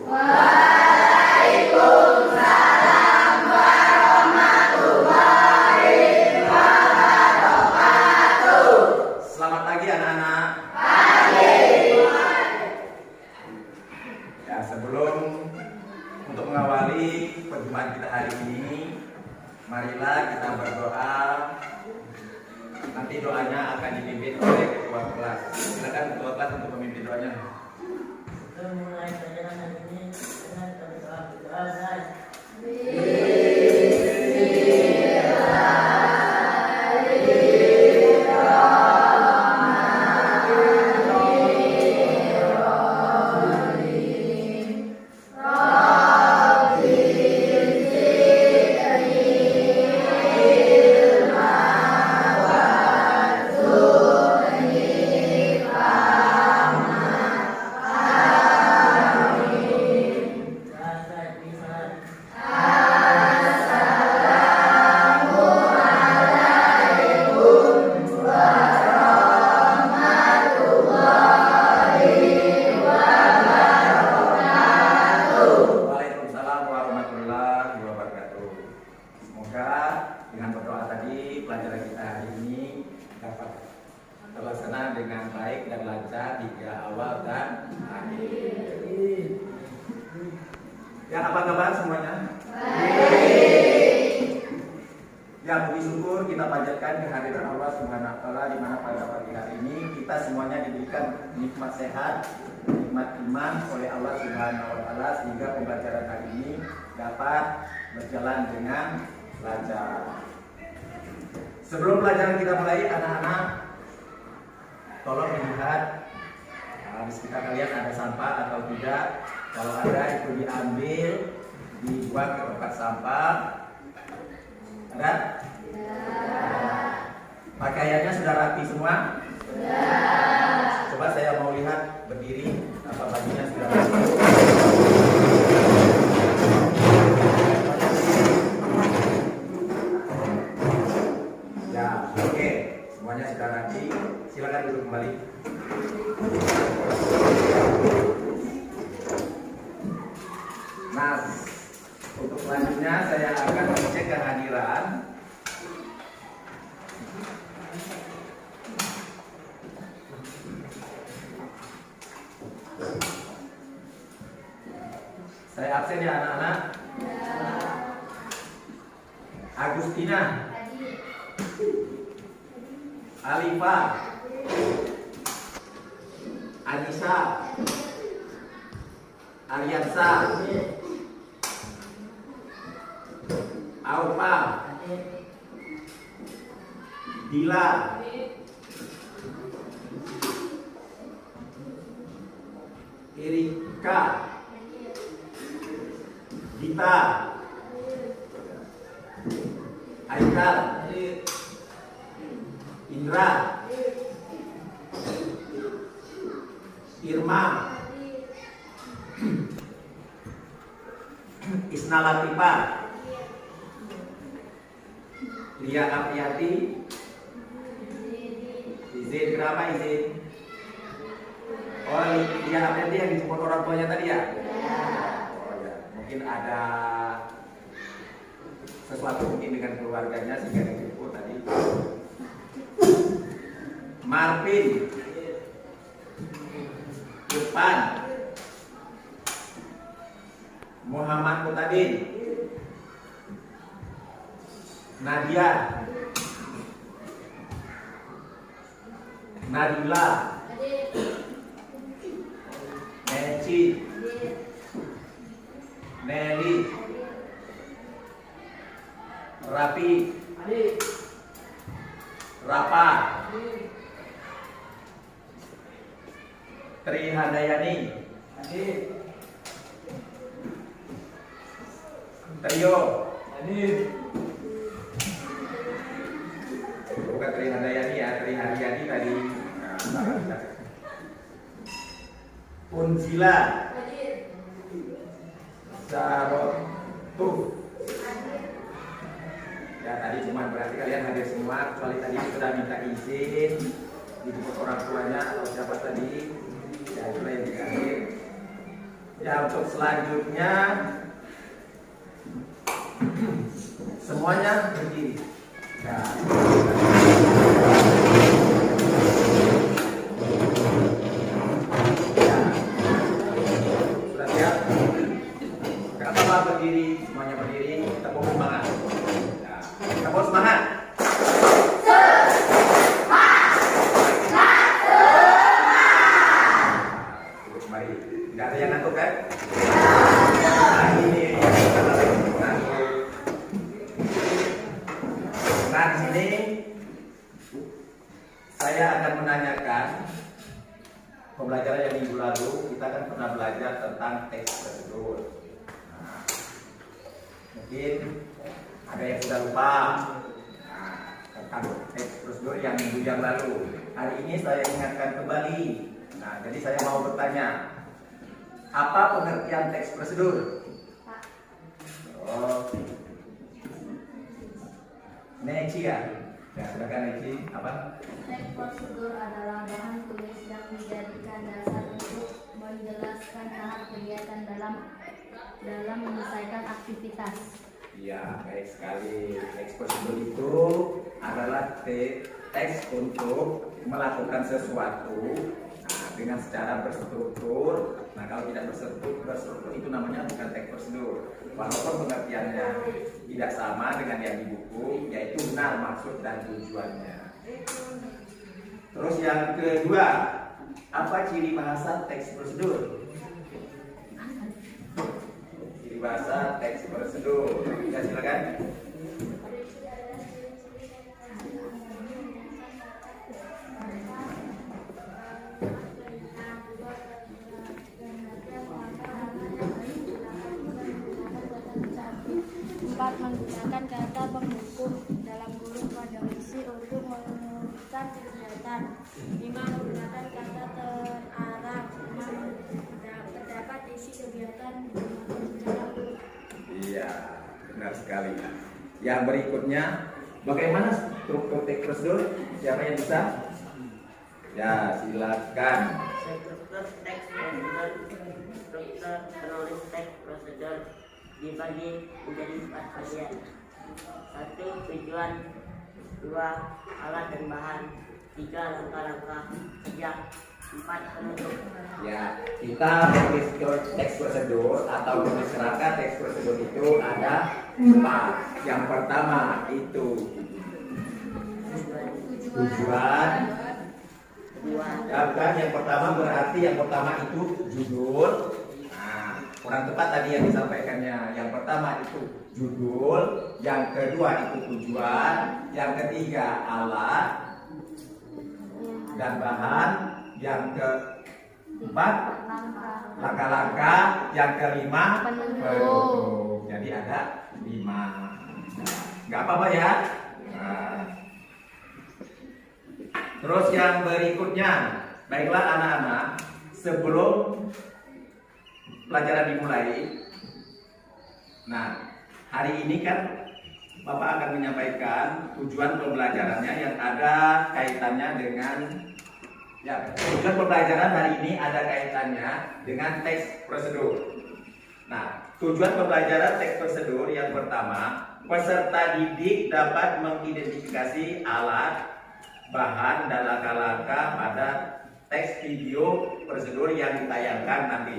Waalaikumsalam warahmatullahi wabarakatuh. Selamat pagi anak-anak. Pagi. Ya, sebelum untuk mengawali perjumpaan kita hari ini, marilah kita berdoa. Nanti doanya akan dipimpin oleh ketua kelas. Silakan ketua kelas untuk memimpin doanya. Kita mulai pelajaran hari ini dengan berdoa guys. Waalaikumsalam warahmatullahi wabarakatuh. Semoga dengan berdoa tadi pelajaran kita hari ini dapat terlaksana dengan baik dan lancar hingga awal dan akhir. Ya, apa kabar semuanya? Ya, puji syukur kita panjatkan kehadiran Allah Subhanahu wa taala di mana pada pagi hari ini kita semuanya diberikan nikmat sehat, nikmat iman oleh Allah Subhanahu wa taala sehingga pembelajaran hari ini dapat berjalan dengan lancar. Sebelum pelajaran kita mulai, anak-anak tolong dilihat di sekitar kalian ada sampah atau tidak. Kalau ada itu diambil, dibuang ke tempat sampah. Ada? Pakaiannya sudah rapi semua? Sudah. Coba saya mau lihat berdiri apa bajunya sudah rapi. Ya, oke. Semuanya sudah rapi. Silakan duduk kembali. Nah, untuk selanjutnya saya akan mengecek kehadiran. Saya absen ya anak-anak. Agustina, Alifa, Anissa, Ariansa, Aupa, Dila, Erika, Gita, Aikal, Indra, Irma, Isna Latifa, Lia Apriati, izin kenapa izin? Oh, Lia Apriati yang dijemput orang tuanya tadi ya? Oh ya, mungkin ada sesuatu mungkin dengan keluarganya sehingga dijemput tadi. Marvin, Irfan, Muhammad Mutadin, Nadia, Nadila, Neci, Nelly, Rapi, Rapa, Tri Handayani, Trio, bukan Tri Handayani ya, Tri Handayani tadi. Unzila, Sarotu. Ya, tadi cuma berarti kalian hadir semua, kecuali tadi sudah minta izin dijemput orang tuanya atau siapa tadi. Ya, itulah yang dikasih. Ya, untuk selanjutnya semuanya berdiri. Ya. Ya. Sudah siap? Gak apa-apa berdiri, semuanya berdiri. Kita pukul semangat. Ya. Kita pukul semangat. Mari, tidak ada yang ngantuk kan? Nah, ini yang kita ngantuk. Nah, di sini saya akan menanyakan pembelajaran yang minggu lalu kita kan pernah belajar tentang teks prosedur. Nah, mungkin ada yang sudah lupa tentang teks prosedur yang minggu yang lalu. Hari ini saya ingatkan kembali. Nah, jadi saya mau bertanya, apa pengertian teks prosedur? Oh, Neci ya? Ya, silakan Neci. Apa? Teks prosedur adalah bahan tulis yang dijadikan dasar untuk menjelaskan tahap kegiatan dalam menyelesaikan aktivitas. Iya, baik sekali. Teks prosedur itu adalah teks untuk melakukan sesuatu dengan secara berstruktur. Nah, kalau tidak berstruktur itu namanya bukan teks prosedur. Walaupun pengertiannya tidak sama dengan yang di buku, yaitu benar maksud dan tujuannya. Terus yang kedua, apa ciri bahasa teks prosedur? Ciri bahasa teks prosedur. Ya, silakan. Menggunakan kata penghukum dalam kurung pada isi untuk menurunkan kegiatan. 5. Menggunakan kata terarah. 6. Terdapat isi kegiatan dalam kurung. Iya, benar sekali. Yang berikutnya, bagaimana struktur teks prosedur? Siapa yang bisa? Ya, silakan. Struktur teks prosedur. Struktur penulis teks prosedur dibagi menjadi 4 bagian. 1. Tujuan. 2. Alat dan bahan. 3. Langkah-langkah. 3. 4. Penutup. Ya, kita menulis teks prosedur atau menulis kerangka teks prosedur itu ada 4. Yang pertama itu tujuan. Ya, bukan yang pertama berarti yang pertama itu judul. Nah, kurang tepat tadi yang disampaikannya. Yang pertama itu judul, yang kedua itu tujuan, yang ketiga alat dan bahan, yang keempat langkah-langkah, yang kelima penutup. Jadi ada 5. Nggak apa-apa ya. Nah. Terus yang berikutnya, baiklah anak-anak, sebelum pelajaran dimulai, nah hari ini kan Bapak akan menyampaikan tujuan pembelajarannya yang ada kaitannya dengan tujuan pembelajaran hari ini ada kaitannya dengan teks prosedur. Nah, tujuan pembelajaran teks prosedur yang pertama, peserta didik dapat mengidentifikasi alat, bahan, dan langkah-langkah pada teks video prosedur yang ditayangkan nanti.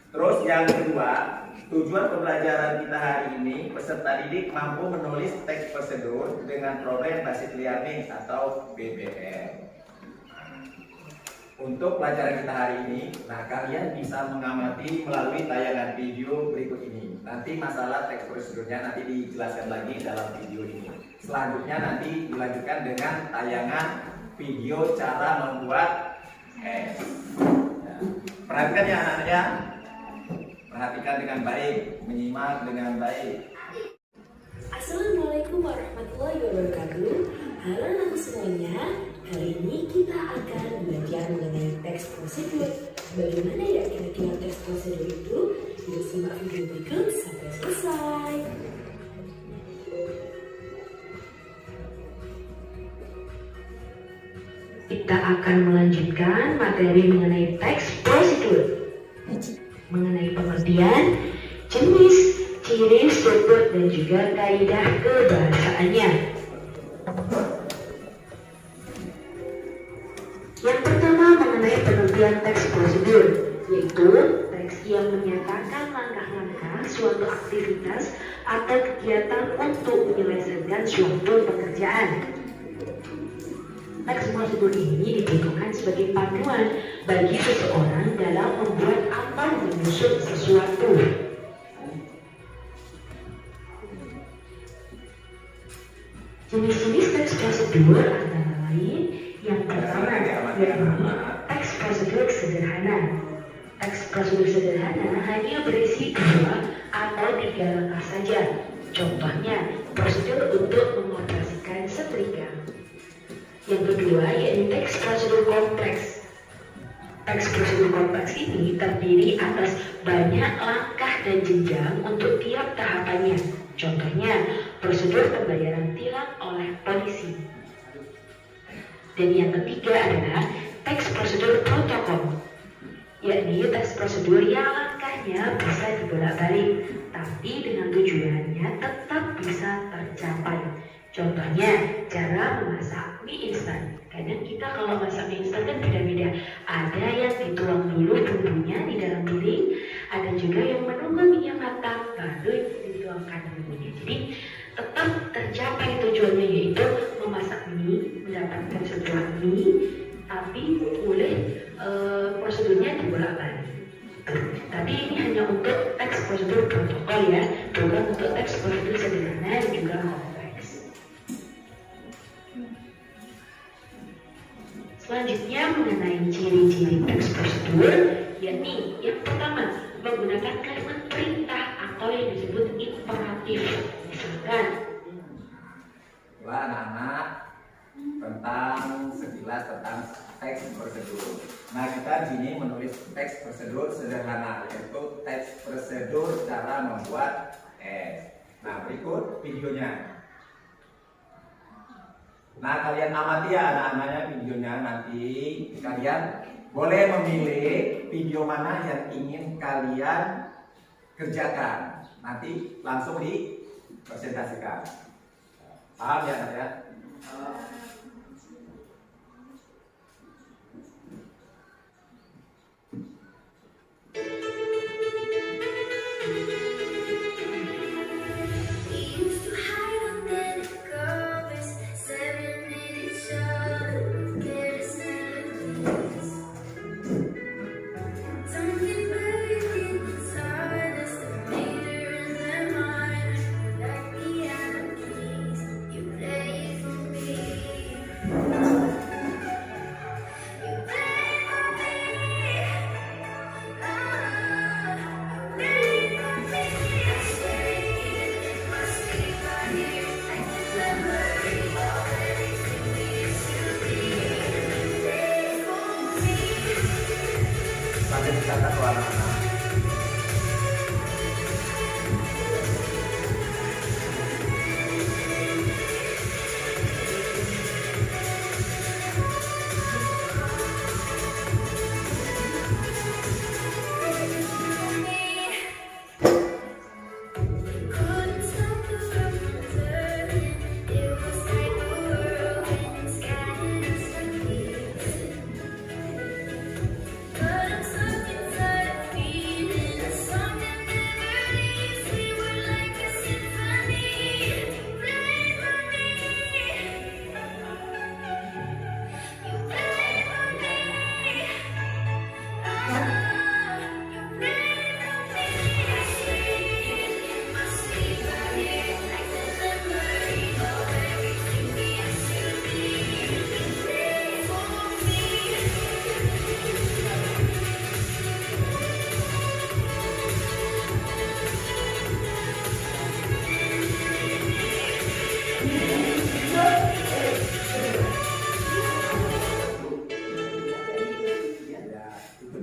Terus yang kedua, tujuan pembelajaran kita hari ini, peserta didik mampu menulis teks prosedur dengan program basic learning atau BBL. Untuk pelajaran kita hari ini, nah kalian bisa mengamati melalui tayangan video berikut ini. Nanti masalah teks prosedurnya nanti dijelaskan lagi dalam video ini. Selanjutnya nanti dilanjutkan dengan tayangan video cara membuat S. Perhatikan ya anak-anaknya. Perhatikan dengan baik, menyimak dengan baik. Assalamualaikum warahmatullahi wabarakatuh. Halo anak semuanya. Kali ini kita akan belajar mengenai teks prosedur. Bagaimana ya kira-kira teks prosedur itu? Yuk simak video berikut sampai selesai. Kita akan melanjutkan materi mengenai teks prosedur. Mengenai pengertian, jenis, ciri, struktur, dan juga kaidah kebahasaannya. Yang pertama mengenai pengertian teks prosedur, yaitu teks yang menyatakan langkah-langkah suatu aktivitas atau kegiatan untuk menyelesaikan suatu pekerjaan. Teks prosedur ini dibutuhkan sebagai panduan bagi seseorang dalam membuat atau menyusun sesuatu. Jenis-jenis teks prosedur antara lain yang pertama yakni teks prosedur sederhana. Teks prosedur sederhana hanya berisi 2 atau 3 langkah saja. Contohnya, prosedur untuk mengoperasikan setrika. Yang kedua yaitu teks prosedur kompleks. Teks prosedur kompleks ini terdiri atas banyak langkah dan jenjang untuk tiap tahapannya. Contohnya, prosedur pembayaran tilang oleh polisi. Dan yang ketiga adalah teks prosedur protokol, yakni teks prosedur yang langkahnya bisa dibolak-balik, tapi dengan tujuannya tetap bisa tercapai. Contohnya, cara memasak mie instan. Kadang kita kalau masak mie instan kan beda-beda. Ada yang dituang dulu bumbunya di dalam piring, ada juga yang menunggu minyak matang baru dituangkan bumbunya. Jadi tetap tercapai tujuannya, yaitu memasak mie, mendapatkan sebuah mie, tapi boleh prosedurnya dibolak-balik. Tapi ini hanya untuk teks prosedur protokol ya, bukan untuk teks prosedur sederhana dan juga kompleks. Selanjutnya mengenai ciri-ciri teks prosedur, yakni yang pertama menggunakan kalimat perintah atau yang disebut imperatif. Misalkan, anak-anak tentang sekilas tentang teks prosedur. Nah, kita di sini menulis teks prosedur sederhana, yaitu teks prosedur cara membuat es. Nah, berikut videonya. Nah, kalian amati ya anak-anaknya videonya. Nanti kalian boleh memilih video mana yang ingin kalian kerjakan. Nanti langsung dipresentasikan. Paham ya anak ya? Sampai dicatat tuh anak-anak.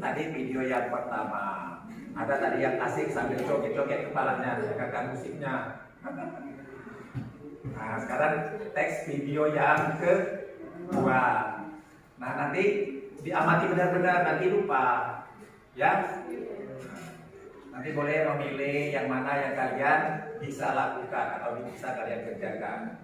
Tadi video yang pertama, ada tadi yang asik sambil joget-joget kepalanya, dengarkan musiknya. Nah, sekarang teks video yang kedua. Nah, nanti diamati benar-benar, nanti lupa, ya. Nanti boleh memilih yang mana yang kalian bisa lakukan atau bisa kalian kerjakan.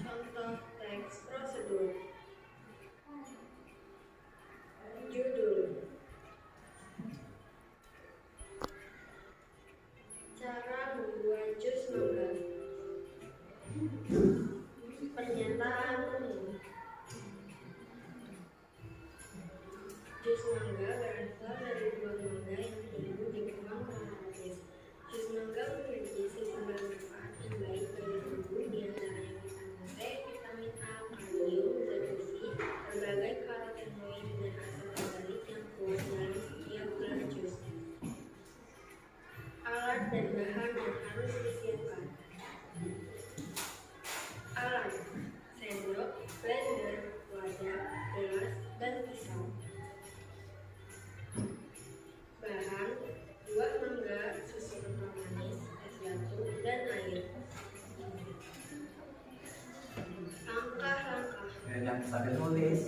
Contoh teks prosedur. Judul. Cara membuat jus mangga. Pernyataan umum. Jus mangga berasal dari buah mangga yang tumbuh di kebun tropis. Jus mangga memiliki sejumlah manfaat yang baik bagi tubuh, di antaranya vitamin C, vitamin A, kalium, zat besi, berbagai karotenoid dan asam organik yang kuat dalam setiap gelas jus. Alat dan bahan yang harus disiapkan. Alat: sendok, blender, wadah, gelas, dan pisau. Bahan: buah mangga, susu kental manis, es batu, dan air. Langkah-langkah. Yang sambil nulis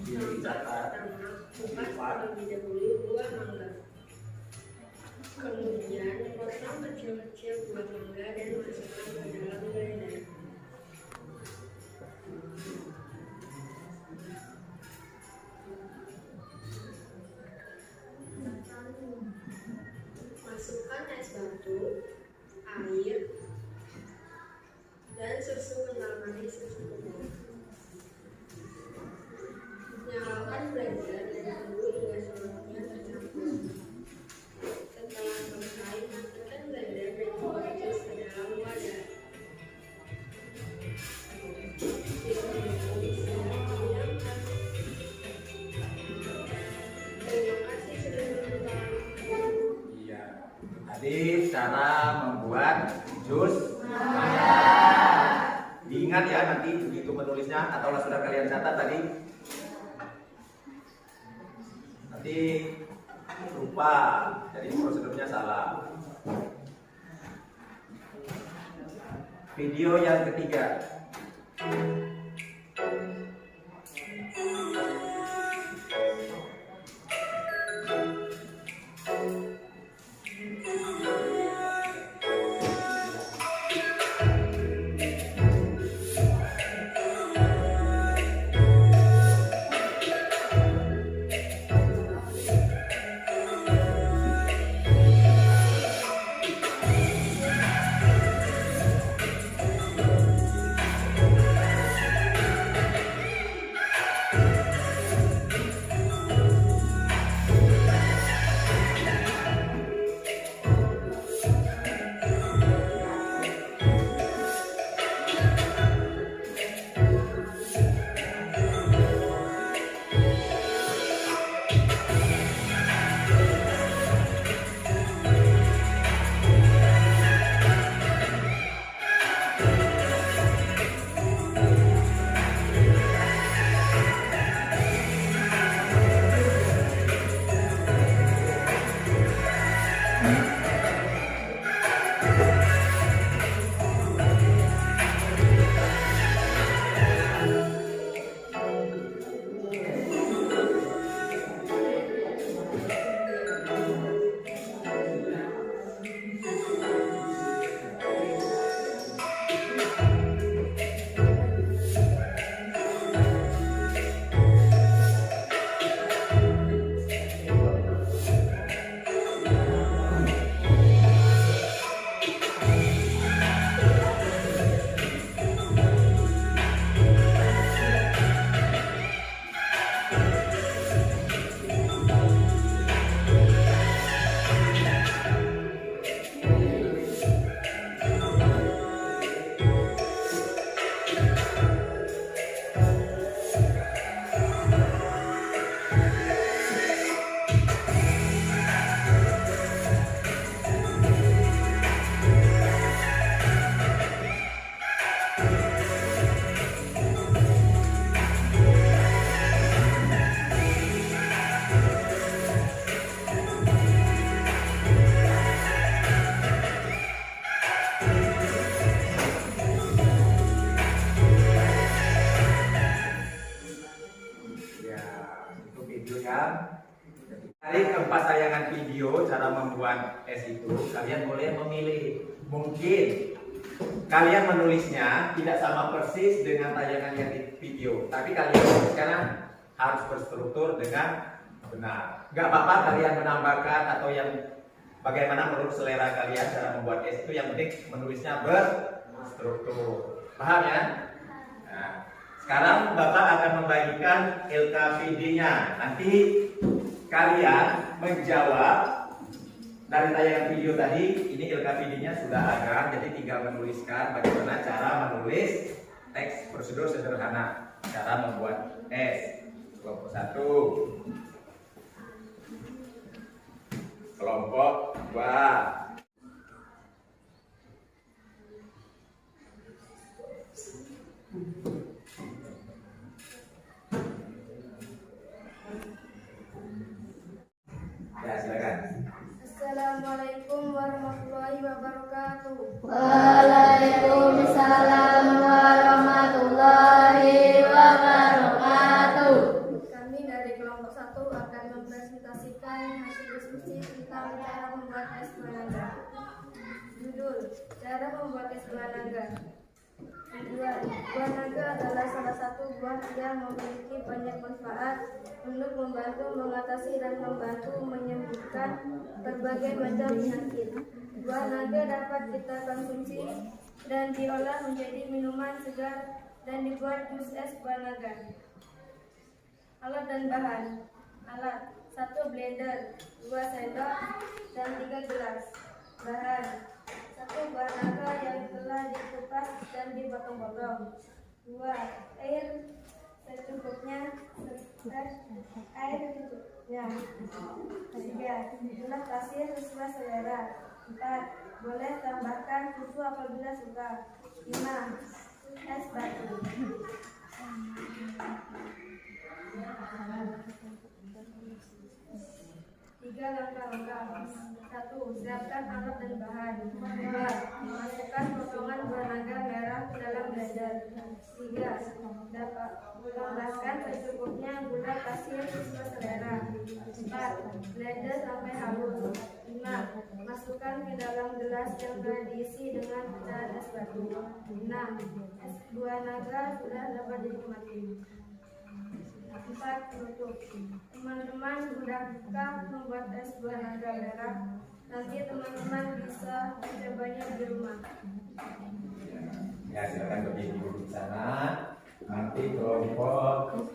dicatat. Pertama, kupas terlebih dahulu buah mangga. Kemudian potong kecil-kecil buah mangga dan masukkan ke dalam blender. Masukkan es batu, air, dan susu kental manis secukupnya. Nyalakan blender dan tunggu hingga seluruhnya tercampur. Setelah selesai, masukkan blender dan buah jus ke dalam wadah. Terima kasih sudah menonton. Iya. Tadi cara membuat jus. Diingat ya nanti begitu menulisnya atau sudah kalian catat tadi. Nanti lupa, jadi prosedurnya salah. Video yang ketiga. video cara membuat es itu, kalian boleh memilih. Mungkin kalian menulisnya tidak sama persis dengan tayangan yang di video, tapi kalian sekarang harus berstruktur dengan benar. Gak apa-apa kalian menambahkan atau yang bagaimana menurut selera kalian cara membuat es itu, yang penting menulisnya berstruktur. Paham ya? Nah, sekarang Bapak akan membagikan LKPD-nya. Nanti kalian menjawab dari tayangan video tadi. Ini LKPD-nya sudah ada, jadi tinggal menuliskan bagaimana cara menulis teks prosedur sederhana cara membuat es. Kelompok 1, kelompok 2. Ya, silakan. Assalamualaikum warahmatullahi wabarakatuh. Waalaikumsalam warahmatullahi wabarakatuh. Kami dari kelompok 1 akan mempresentasikan hasil diskusi tentang cara membuat es buah naga. Judul: Cara membuat es buah naga. Buah naga adalah salah satu buah yang memiliki banyak manfaat untuk membantu mengatasi dan membantu menyembuhkan berbagai macam penyakit. Buah naga dapat kita konsumsi dan diolah menjadi minuman segar dan dibuat jus es buah naga. Alat dan bahan. Alat: 1 blender, 2 sendok, dan 3 gelas. Bahan: 1 buah naga yang telah dikupas dan dipotong-potong. 2 air secukupnya. 3 gula pasir sesuai selera. 4 boleh tambahkan susu apabila suka. 5 es batu. 3 langkah-langkah. 1. Siapkan alat dan bahan. 2. Masukkan potongan buah naga merah ke dalam blender. 3. Tambahkan secukupnya gula pasir sesuai selera. 4. Blender sampai halus. 5. Masukkan ke dalam gelas yang telah diisi dengan pecahan es batu. 6. Es buah naga sudah dapat dinikmati. 4. Penutup. Teman-teman mudahkah membuat es buah naga merah? Nanti teman-teman bisa mencobanya di rumah. Ya, silakan berdiri dulu di sana. Nanti kelompok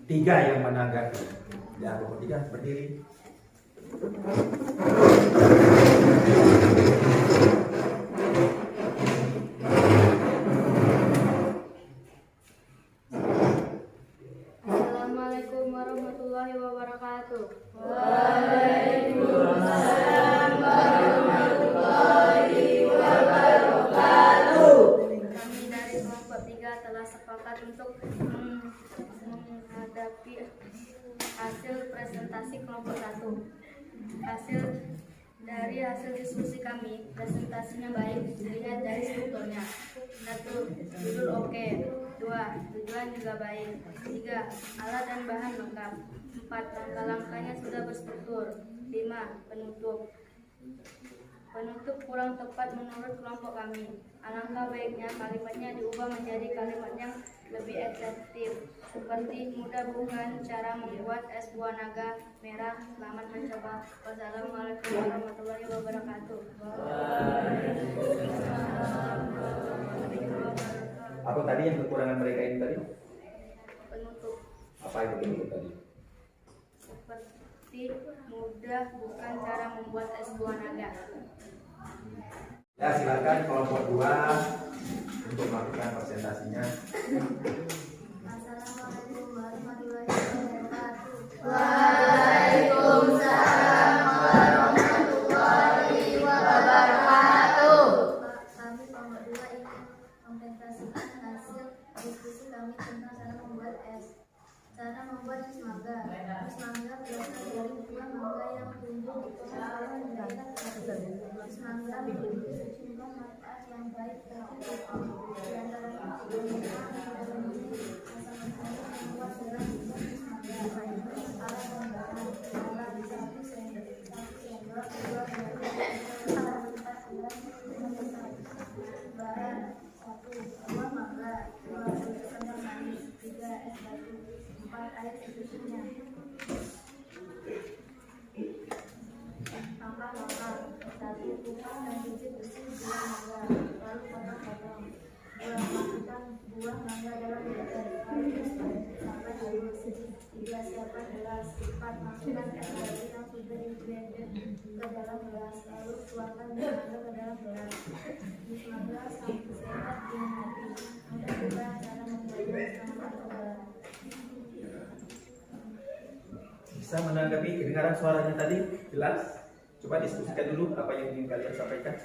3 yang menanggapi. Ya, kelompok 3 berdiri. Assalamualaikum warahmatullahi wabarakatuh. Waalaikumsalam warahmatullahi wabarakatuh. Kami dari kelompok 3 telah sepakat untuk menghadapi hasil presentasi kelompok 1. Hasil diskusi kami, presentasinya baik dilihat dari strukturnya. 1. Judul oke. 2. Tujuan juga baik. 3. Alat dan bahan lengkap. 4. Langkah-langkahnya sudah berstruktur. 5. Penutup kurang tepat menurut kelompok kami. Alangkah baiknya kalimatnya diubah menjadi kalimat yang lebih efektif, seperti mudah bukan cara membuat es buah naga merah. Selamat mencoba. Wassalamualaikum warahmatullahi wabarakatuh. Apa tadi yang kekurangan mereka ini tadi? Penutup. Apa itu penutup tadi? Seperti mudah bukan cara membuat es buah naga. Ya, silakan kelompok 2 untuk melakukan presentasinya. Assalamualaikum warahmatullahi wabarakatuh. Waalaikumsalam warahmatullahi wabarakatuh. Kami kelompok 2 ingin mempresentasikan hasil diskusi kami tentang cara membuat es. Cara membuat jus mangga. Jus mangga berasal dari buah mangga yang tumbuh di kota Palembang di daerah Banten. Jus mangga memiliki sejumlah manfaat yang baik bagi tubuh. Di antaranya vitamin A, vitamin D, asam lambung membuat gerak jus mangga. Alat dan bahan. Alat 1 sendok. 4 ayat seterusnya. Langkah-langkah. 1. Kupas dan biji besi buah mangga, lalu potong-potong. 2. Masukkan buah mangga dalam blender, lalu tumis sampai halus. 3. Siapkan gelas. 4. Masukkan es batu yang sudah di-blender ke dalam gelas, lalu tuangkan buah mangga ke dalam gelas. Bismillah sampai sehat dinikmati. Mudah-mudahan cara membuatnya selamat mencoba. Bisa menanggapi kedengaran suaranya tadi? Jelas? Coba diskusikan dulu apa yang ingin kalian sampaikan.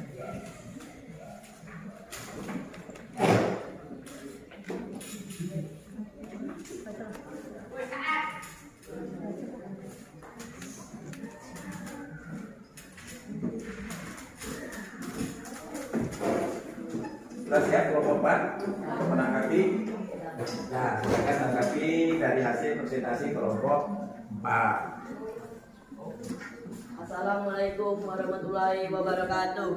Jelas ya kelompok 4 untuk menanggapi. Nah, silakan menanggapi dari hasil presentasi kelompok 4. Assalamualaikum warahmatullahi wabarakatuh.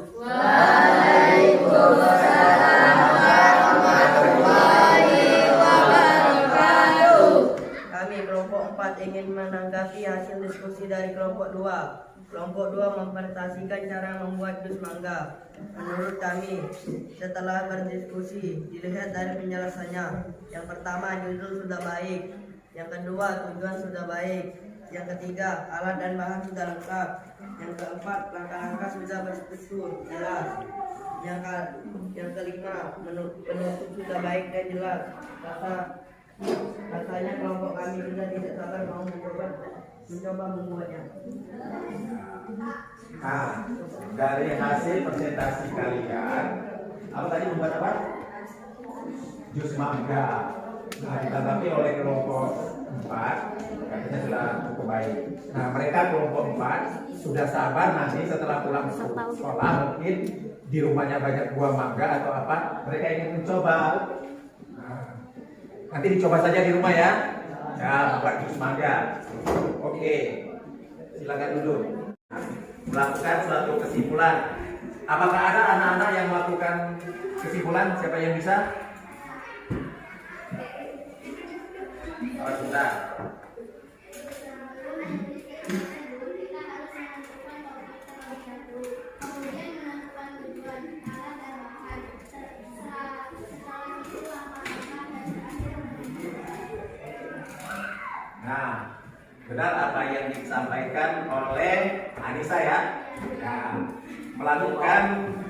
Kami kelompok 4 ingin menanggapi hasil diskusi dari kelompok 2. Kelompok 2 mempresentasikan cara membuat jus mangga. Menurut kami, setelah berdiskusi, dilihat dari penjelasannya. Yang pertama, judul sudah baik. Yang kedua, tujuan sudah baik. Yang ketiga, alat dan bahan sudah lengkap. Yang keempat, langkah-langkah sudah berstruktur jelas. Yang kelima, penutup sudah baik dan jelas. Rasanya kelompok kami sudah tidak sabar mau mencoba membuatnya. Nah, dari hasil presentasi kalian, apa tadi membuat apa? Jus mangga. Nah, ditanggapi oleh kelompok 4, katanya sudah cukup baik. Nah, mereka kelompok 4 sudah sabar nanti setelah pulang sekolah, mungkin di rumahnya banyak buah mangga atau apa, mereka ingin mencoba. Nah, nanti dicoba saja di rumah ya. Ya, buat jus mangga. Oke, silakan dulu. Melakukan suatu kesimpulan. Apakah ada anak-anak yang melakukan kesimpulan? Siapa yang bisa? Oh, sudah. Nah, benar apa yang disampaikan oleh Anissa ya? Ya,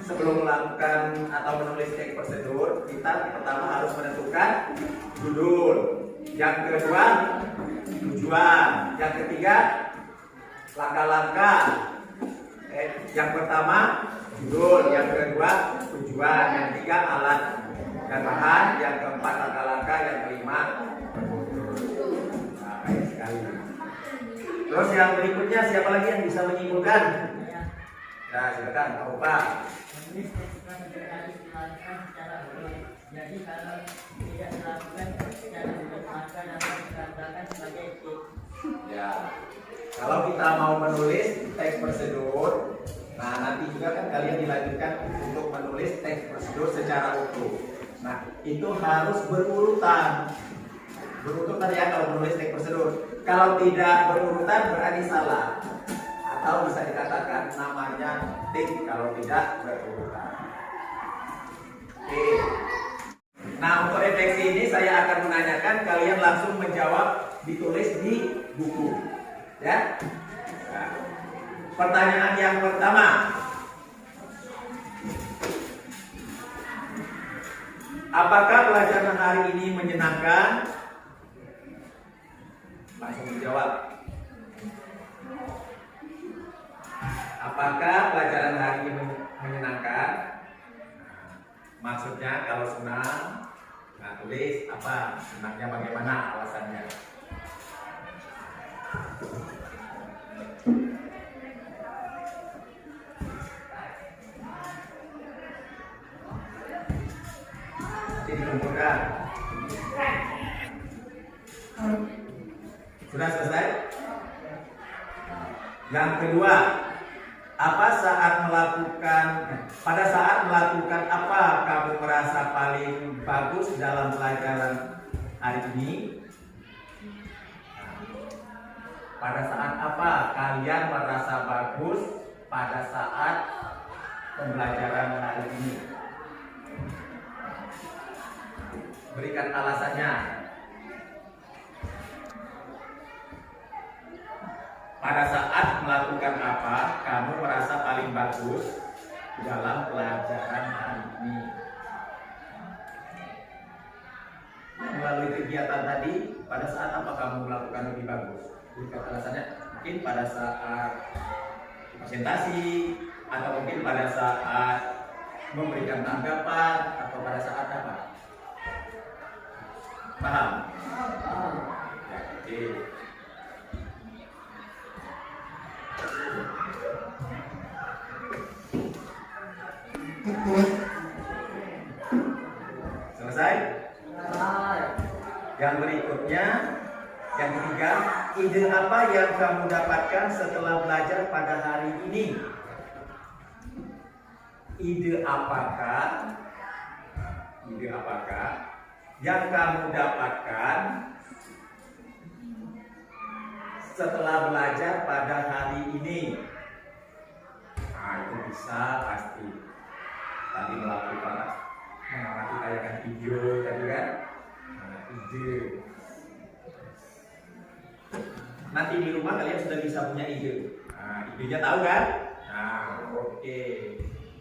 sebelum melakukan atau menulis teks prosedur, kita pertama harus menentukan judul, yang kedua tujuan, yang ketiga langkah-langkah. Yang pertama judul, yang kedua tujuan, yang ketiga alat dan bahan, yang keempat langkah-langkah, yang kelima baik sekali. Terus yang berikutnya siapa lagi yang bisa menyimpulkan? Ya, silakan Pak Upa. Jadi kalau tidak dilakukan secara benar maka dapat dikatakan sebagai tip. Ya, kalau kita mau menulis teks prosedur, nah nanti juga kan kalian dilanjutkan untuk menulis teks prosedur secara utuh. Nah, itu harus berurutan. Berurutan ya kalau menulis teks prosedur. Kalau tidak berurutan berarti salah. Atau bisa dikatakan namanya tik kalau tidak berurutan. Oke. Nah, untuk refleksi ini saya akan menanyakan, kalian langsung menjawab, ditulis di buku. Ya. Nah, pertanyaan yang pertama. Apakah pelajaran hari ini menyenangkan? Langsung dijawab. Apakah pelajaran hari ini menyenangkan? Maksudnya kalau senang, nah tulis apa, senangnya bagaimana, alasannya. Nanti dikumpulkan. Sudah selesai? Yang kedua, pada saat melakukan apa kamu merasa paling bagus dalam pelajaran hari ini? Pada saat apa kalian merasa bagus pada saat pembelajaran hari ini? Berikan alasannya. Pada saat melakukan apa kamu merasa paling bagus dalam pelajaran hari ini? Melalui kegiatan tadi, pada saat apa kamu melakukan lebih bagus? Berikan alasannya. Mungkin pada saat presentasi, atau mungkin pada saat memberikan tanggapan, atau pada saat apa? Paham? Ya, oke. Selesai? Yang berikutnya, yang ketiga, ide apa yang kamu dapatkan setelah belajar pada hari ini? Ide apakah yang kamu dapatkan setelah belajar pada hari ini? Nah, itu bisa pasti. Tadi melakukan mengamati tayangan video tadi kan? Nah, ide. Nanti di rumah kalian sudah bisa punya ide. Nah, idenya tahu kan? Nah, oke.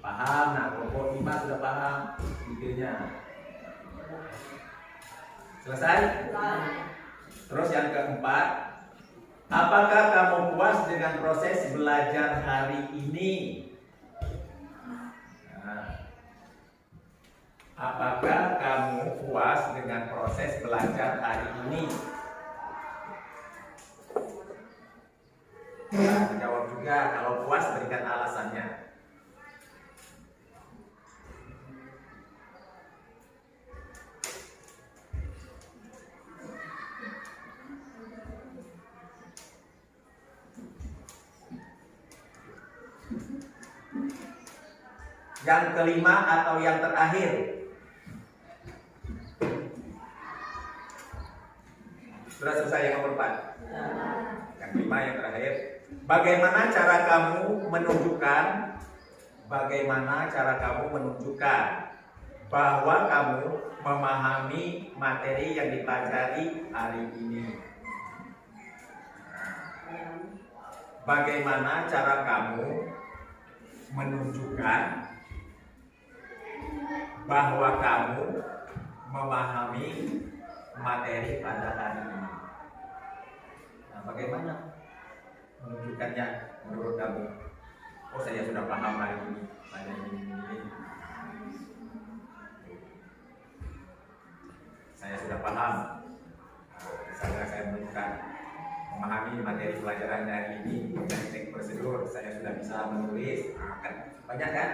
Paham. Nah, kelompok 5 sudah paham idenya. Selesai? Terus yang keempat, apakah kamu puas dengan proses belajar hari ini? Nah, apakah kamu puas dengan proses belajar hari ini? Nah, jawab juga. Kalau puas, berikan alasannya. Yang kelima atau yang terakhir? Sudah selesai yang nomor 4? Yang kelima yang terakhir. Bagaimana cara kamu menunjukkan bahwa kamu memahami materi yang dipelajari hari ini? Bagaimana cara kamu menunjukkan bahwa kamu memahami materi pada hari ini? Nah, bagaimana menunjukkannya menurut kamu? Oh, saya sudah paham hari ini. Pada ini. Saya sudah paham. Misalnya saya menunjukkan memahami materi pelajaran hari ini teknik prosedur, saya sudah bisa menulis. Nah, kan banyak kan?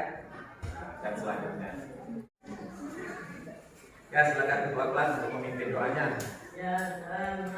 Dan selanjutnya. Ya, silakan ketua kelas untuk memimpin doanya. Ya, Tuhan.